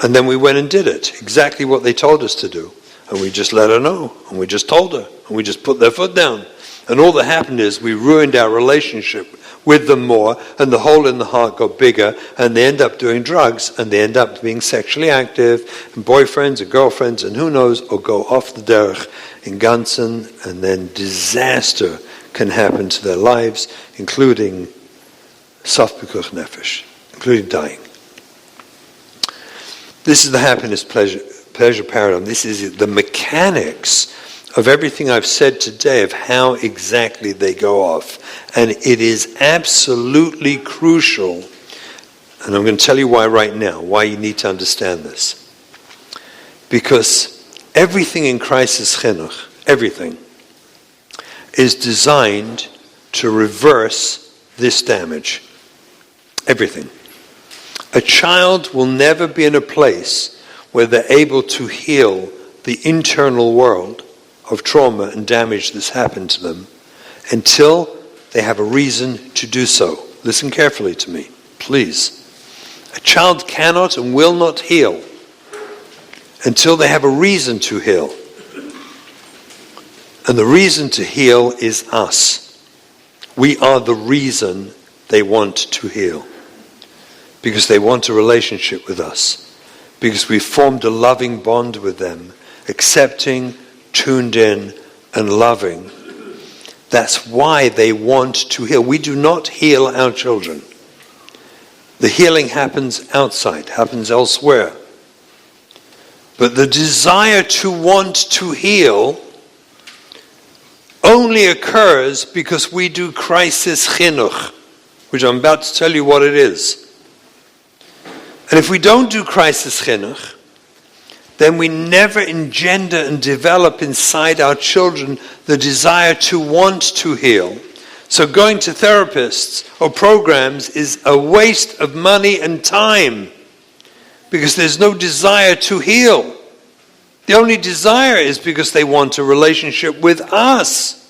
And then we went and did it, exactly what they told us to do. And we just let her know, and we just told her, and we just put their foot down. And all that happened is we ruined our relationship with them more, and the hole in the heart got bigger, and they end up doing drugs, and they end up being sexually active, and boyfriends and girlfriends, and who knows, or go off the derech in Gansen, and then disaster can happen to their lives, including Southfield nefesh, including dying. This is the happiness pleasure paradigm. This is the mechanics of everything I've said today, of how exactly they go off. And it is absolutely crucial, and I'm going to tell you why right now, why you need to understand this. Because everything in crisis chinuch, everything, is designed to reverse this damage. Everything. A child will never be in a place where they're able to heal the internal world of trauma and damage that's happened to them until they have a reason to do so. Listen carefully to me, please. A child cannot and will not heal until they have a reason to heal. And the reason to heal is us. We are the reason they want to heal. because they want a relationship with us, because we formed a loving bond with them, accepting, tuned in, and loving. That's why they want to heal. We do not heal our children. The healing happens outside, happens elsewhere. But the desire to want to heal only occurs because we do crisis chinuch, which I'm about to tell you what it is. And if we don't do crisis chinuch, then we never engender and develop inside our children the desire to want to heal. So going to therapists or programs is a waste of money and time because there's no desire to heal. The only desire is because they want a relationship with us.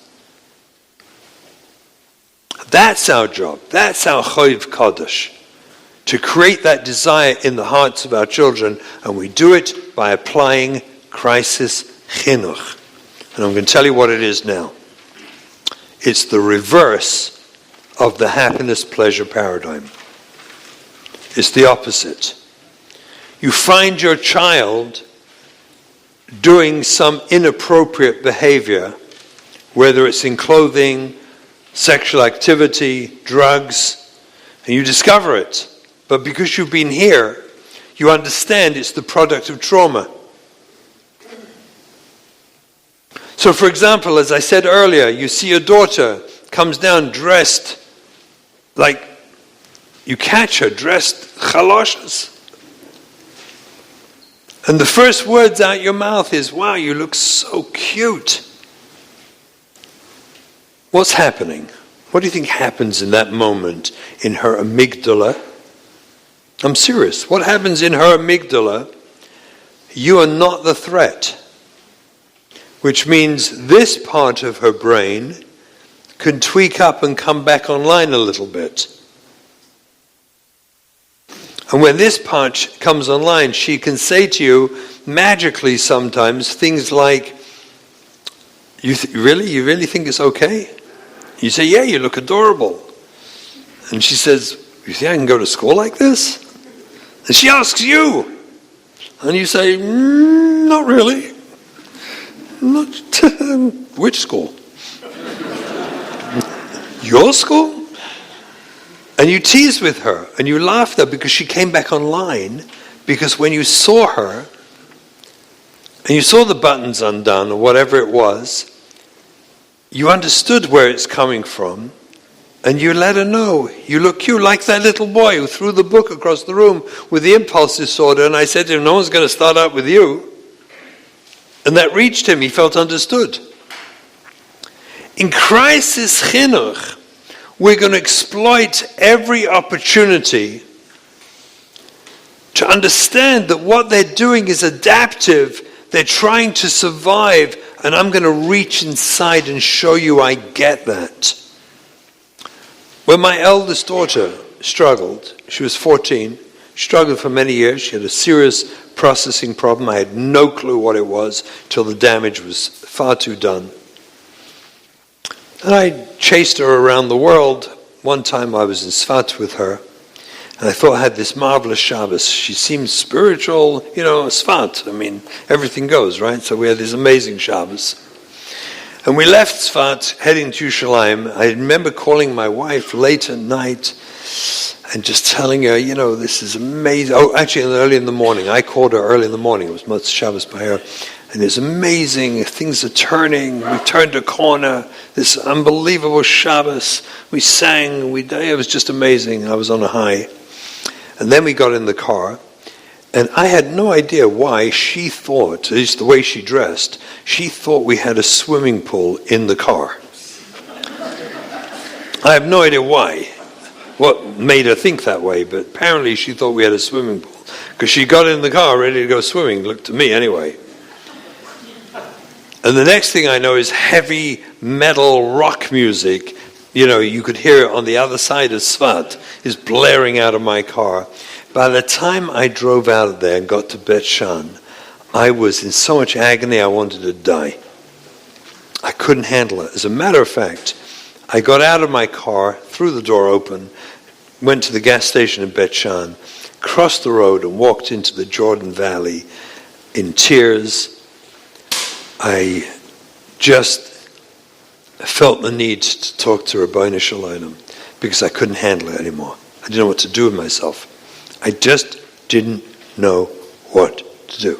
That's our job. That's our choiv kodesh. To create that desire in the hearts of our children, and we do it by applying crisis chinuch. And I'm going to tell you what it is now. It's the reverse of the happiness-pleasure paradigm. It's the opposite. You find your child doing some inappropriate behavior, whether it's in clothing, sexual activity, drugs, and you discover it. But because you've been here, you understand it's the product of trauma. So for example, as I said earlier, you see your daughter comes down dressed like, you catch her dressed chaloshas. And the first words out your mouth is, wow, you look so cute. What's happening? What do you think happens in that moment in her amygdala? I'm serious. What happens in her amygdala? You are not the threat. Which means this part of her brain can tweak up and come back online a little bit. And when this part comes online, she can say to you, magically sometimes, things like, You really think it's okay? You say, yeah, you look adorable. And she says, you think I can go to school like this? And she asks you. And you say, not really. Not which school? Your school? And you tease with her, and you laugh at her because she came back online, because when you saw her, and you saw the buttons undone, or whatever it was, you understood where it's coming from, and you let her know. You look cute, like that little boy who threw the book across the room with the impulse disorder, and I said to him, no one's going to start out with you. And that reached him, he felt understood. In crisis chinuch, we're going to exploit every opportunity to understand that what they're doing is adaptive. They're trying to survive, and I'm going to reach inside and show you I get that. When my eldest daughter struggled, she was 14, struggled for many years. She had a serious processing problem. I had no clue what it was till the damage was far too done. And I chased her around the world. One time I was in Tzfat with her, and I thought I had this marvelous Shabbos. She seemed spiritual, Tzfat. I mean, everything goes, right? So we had this amazing Shabbos. And we left Tzfat, heading to Yerushalayim. I remember calling my wife late at night and just telling her, this is amazing. Oh, actually, early in the morning. I called her early in the morning. It was Motzei Shabbos by her. And it's amazing. Things are turning. We turned a corner. This unbelievable Shabbos. We sang. It was just amazing. I was on a high. And then we got in the car. And I had no idea why she thought, at least the way she dressed, she thought we had a swimming pool in the car. I have no idea why. What made her think that way, but apparently she thought we had a swimming pool. Because she got in the car ready to go swimming, looked to me anyway. And the next thing I know is heavy metal rock music. You could hear it on the other side of Tzfat, is blaring out of my car. By the time I drove out of there and got to Bet Shan, I was in so much agony I wanted to die. I couldn't handle it. As a matter of fact, I got out of my car, threw the door open, went to the gas station in Bet Shan, crossed the road and walked into the Jordan Valley in tears. I just felt the need to talk to Rabbi Shalom because I couldn't handle it anymore. I didn't know what to do with myself. I just didn't know what to do.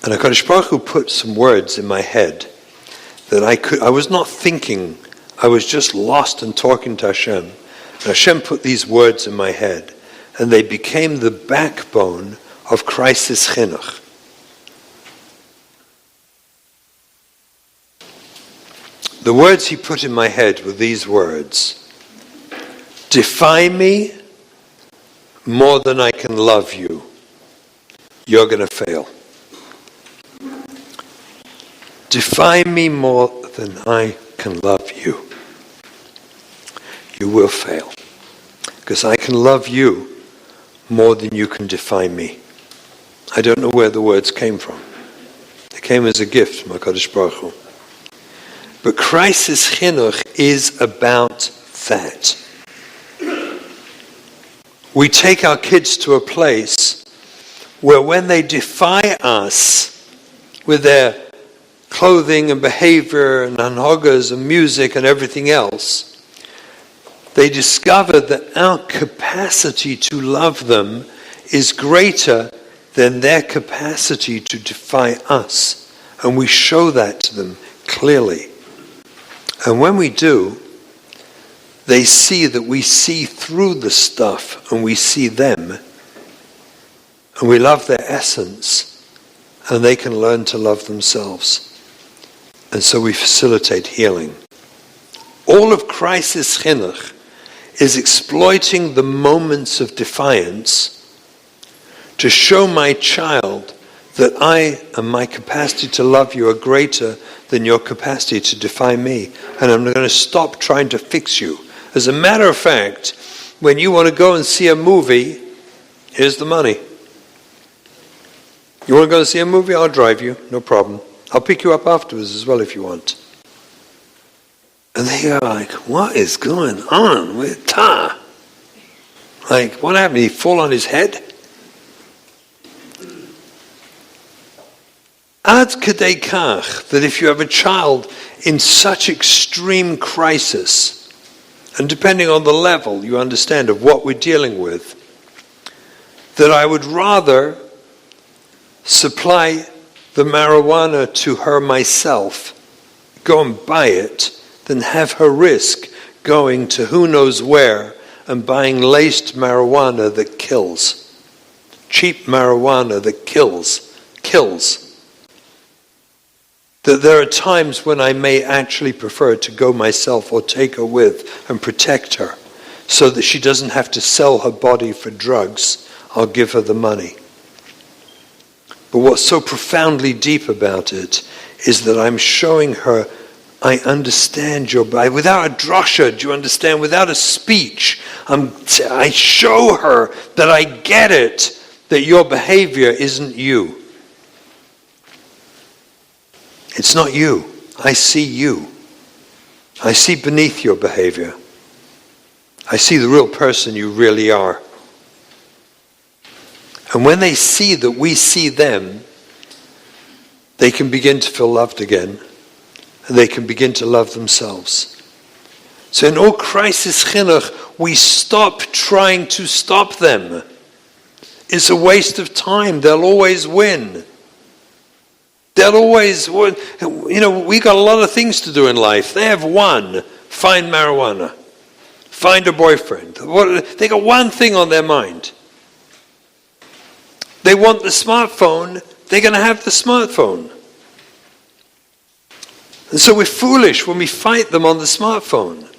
And HaKadosh Baruch Hu put some words in my head that I was not thinking, I was just lost in talking to Hashem. And Hashem put these words in my head, and they became the backbone of crisis chinuch. The words he put in my head were these words: defy me more than I can love you, you're going to fail. Defy me more than I can love you, you will fail. Because I can love you more than you can defy me. I don't know where the words came from. They came as a gift from HaKadosh Baruch Hu. But crisis chinuch is about that. We take our kids to a place where when they defy us with their clothing and behavior and anhogas and music and everything else, they discover that our capacity to love them is greater than their capacity to defy us. And we show that to them clearly. And when we do, they see that we see through the stuff and we see them. And we love their essence, and they can learn to love themselves. And so we facilitate healing. All of crisis chinuch is exploiting the moments of defiance to show my child that I and my capacity to love you are greater than your capacity to defy me. And I'm going to stop trying to fix you. As a matter of fact, when you want to go and see a movie, here's the money. You want to go and see a movie? I'll drive you, no problem. I'll pick you up afterwards as well if you want. And they are like, what is going on with Ta? Like, what happened? Did he fall on his head? Ad kadei kach, that if you have a child in such extreme crisis, and depending on the level you understand of what we're dealing with, that I would rather supply the marijuana to her myself, go and buy it, than have her risk going to who knows where and buying laced marijuana that kills. Cheap marijuana that kills. That there are times when I may actually prefer to go myself or take her with and protect her so that she doesn't have to sell her body for drugs. I'll give her the money. But what's so profoundly deep about it is that I'm showing her, I understand your body. Without a drosha, do you understand? Without a speech, I show her that I get it, that your behavior isn't you. It's not you. I see you. I see beneath your behavior. I see the real person you really are. And when they see that we see them, they can begin to feel loved again. And they can begin to love themselves. So in all crisis chinuch, we stop trying to stop them. It's a waste of time. They'll always win. They'll always win. You know, we got a lot of things to do in life. They have one. Find marijuana. Find a boyfriend. They got one thing on their mind. They want the smartphone, they're going to have the smartphone. And so we're foolish when we fight them on the smartphone.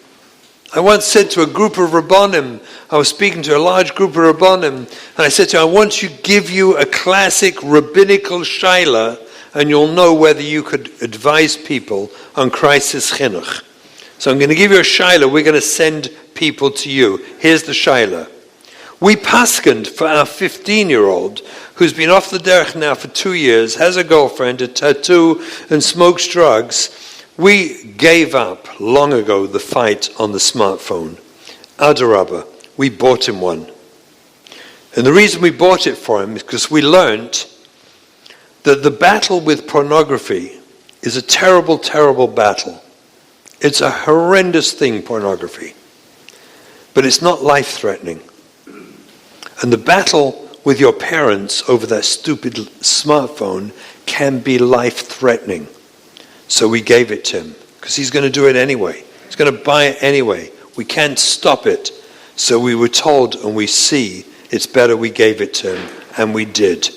I once said to a group of Rabbanim, I was speaking to a large group of Rabbanim, and I said to them, I want to give you a classic rabbinical shaila, and you'll know whether you could advise people on crisis chinuch. So I'm going to give you a shaila, we're going to send people to you. Here's the shaila. We paskened for our 15-year-old who's been off the derech now for 2 years, has a girlfriend, a tattoo, and smokes drugs. We gave up long ago the fight on the smartphone. Adarabba, we bought him one. And the reason we bought it for him is because we learned that the battle with pornography is a terrible, terrible battle. It's a horrendous thing, pornography. But it's not life-threatening. And the battle with your parents over that stupid smartphone can be life-threatening. So we gave it to him, because he's going to do it anyway. He's going to buy it anyway. We can't stop it. So we were told, and we see, it's better we gave it to him, and we did.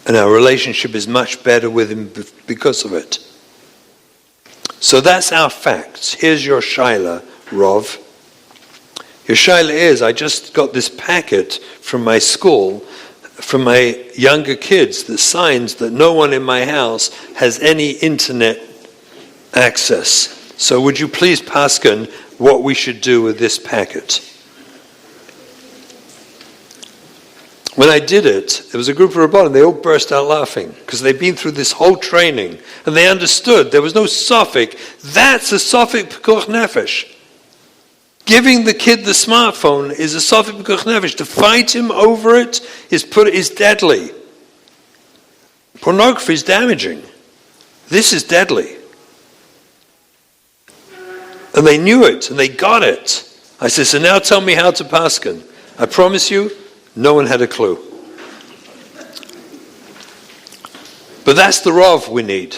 And our relationship is much better with him because of it. So that's our facts. Here's your shaila, Rov. Your shaila is, I just got this packet from my school, from my younger kids, that signs that no one in my house has any internet access. So would you please paskin what we should do with this packet? When I did it, there was a group of Rabbanim, they all burst out laughing, because they'd been through this whole training, and they understood there was no sofik. That's a sofik pekuach nefesh. Giving the kid the smartphone is a sofik pekuach nefesh. To fight him over it is deadly. Pornography is damaging. This is deadly. And they knew it, and they got it. I said, so now tell me how to paskin. I promise you, no one had a clue. But that's the Rav we need.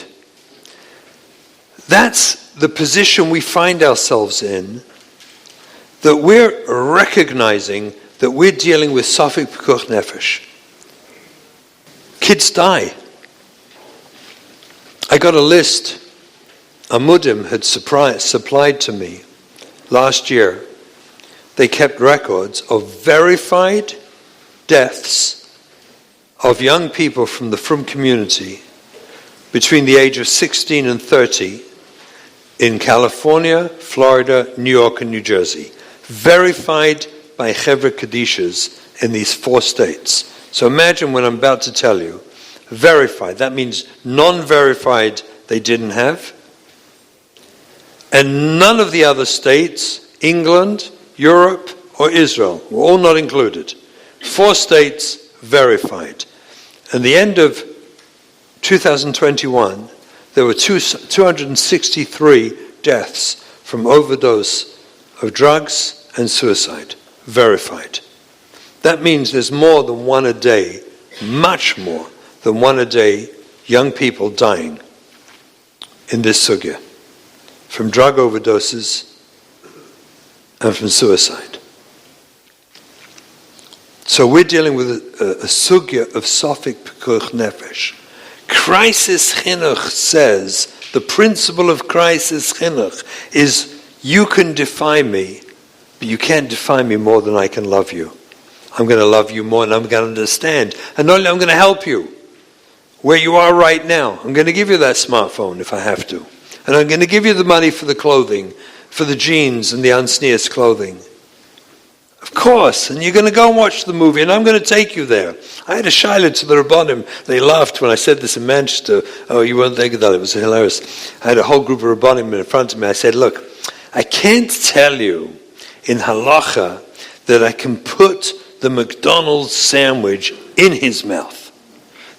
That's the position we find ourselves in, that we're recognizing that we're dealing with sofik pekuach nefesh. Kids die. I got a list Amudim had supplied to me last year. They kept records of verified deaths of young people from the Frum community between the age of 16 and 30 in California, Florida, New York, and New Jersey. Verified by Chevra Kadishas in these 4 states. So imagine what I'm about to tell you. Verified, that means non-verified they didn't have. And none of the other states, England, Europe, or Israel, were all not included. 4 states verified. At the end of 2021, there were 263 deaths from overdose of drugs and suicide, verified. That means there's more than one a day, much more than one a day, young people dying in this sugya, from drug overdoses and from suicide. So we're dealing with a sugya of sofik pekuach nefesh. Crisis chinuch says, the principle of crisis chinuch is, you can define me, but you can't define me more than I can love you. I'm going to love you more, and I'm going to understand. And not only I'm going to help you where you are right now. I'm going to give you that smartphone if I have to. And I'm going to give you the money for the clothing, for the jeans and the unsneers clothing. Of course, and you're going to go and watch the movie, and I'm going to take you there. I had a shaila to the Rabbanim. They laughed when I said this in Manchester. Oh, you won't think of that. It was hilarious. I had a whole group of Rabbanim in front of me. I said, look, I can't tell you in halacha that I can put the McDonald's sandwich in his mouth.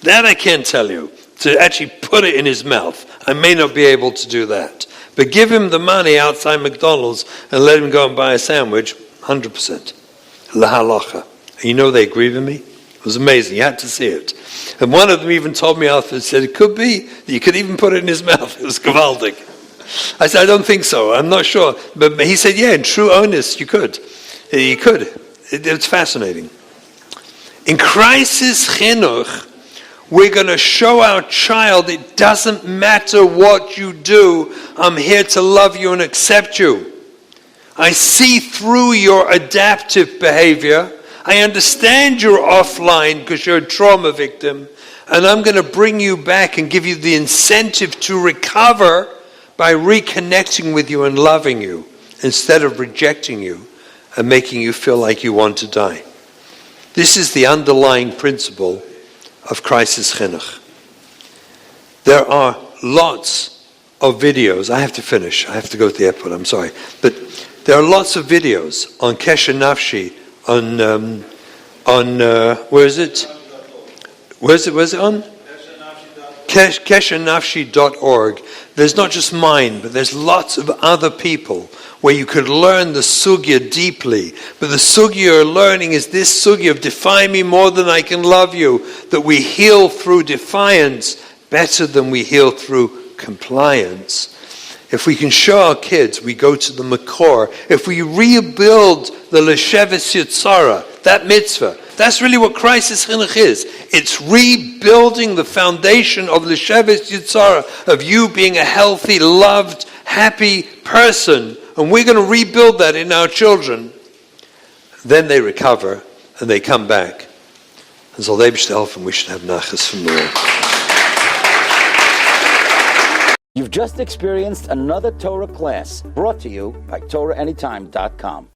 That I can't tell you. To actually put it in his mouth. I may not be able to do that. But give him the money outside McDonald's and let him go and buy a sandwich, 100%. La halacha. And you know they agreed with me? It was amazing. You had to see it. And one of them even told me afterwards, said, it could be that you could even put it in his mouth. It was gewaldig. I said, I don't think so. I'm not sure. But he said, yeah, in true earnest, you could. You could. It's fascinating. In crisis chinuch, we're going to show our child it doesn't matter what you do. I'm here to love you and accept you. I see through your adaptive behavior. I understand you're offline because you're a trauma victim. And I'm going to bring you back and give you the incentive to recover by reconnecting with you and loving you instead of rejecting you and making you feel like you want to die. This is the underlying principle of crisis chinuch. There are lots of videos. I have to finish. I have to go to the airport. I'm sorry. But There are lots of videos on Kesher Nafshi, where is it? Where's it on? KesherNafshi.org. There's not just mine, but there's lots of other people where you could learn the sugya deeply. But the sugya you're learning is this sugya of defy me more than I can love you, that we heal through defiance better than we heal through compliance. If we can show our kids, we go to the Makor. If we rebuild the Lesheves Yitzhara, that mitzvah, that's really what crisis chinuch is. It's rebuilding the foundation of Lesheves Yitzhara, of you being a healthy, loved, happy person. And we're going to rebuild that in our children. Then they recover and they come back. And so they help, and we should have nachas from the Lord. You've just experienced another Torah class brought to you by TorahAnytime.com.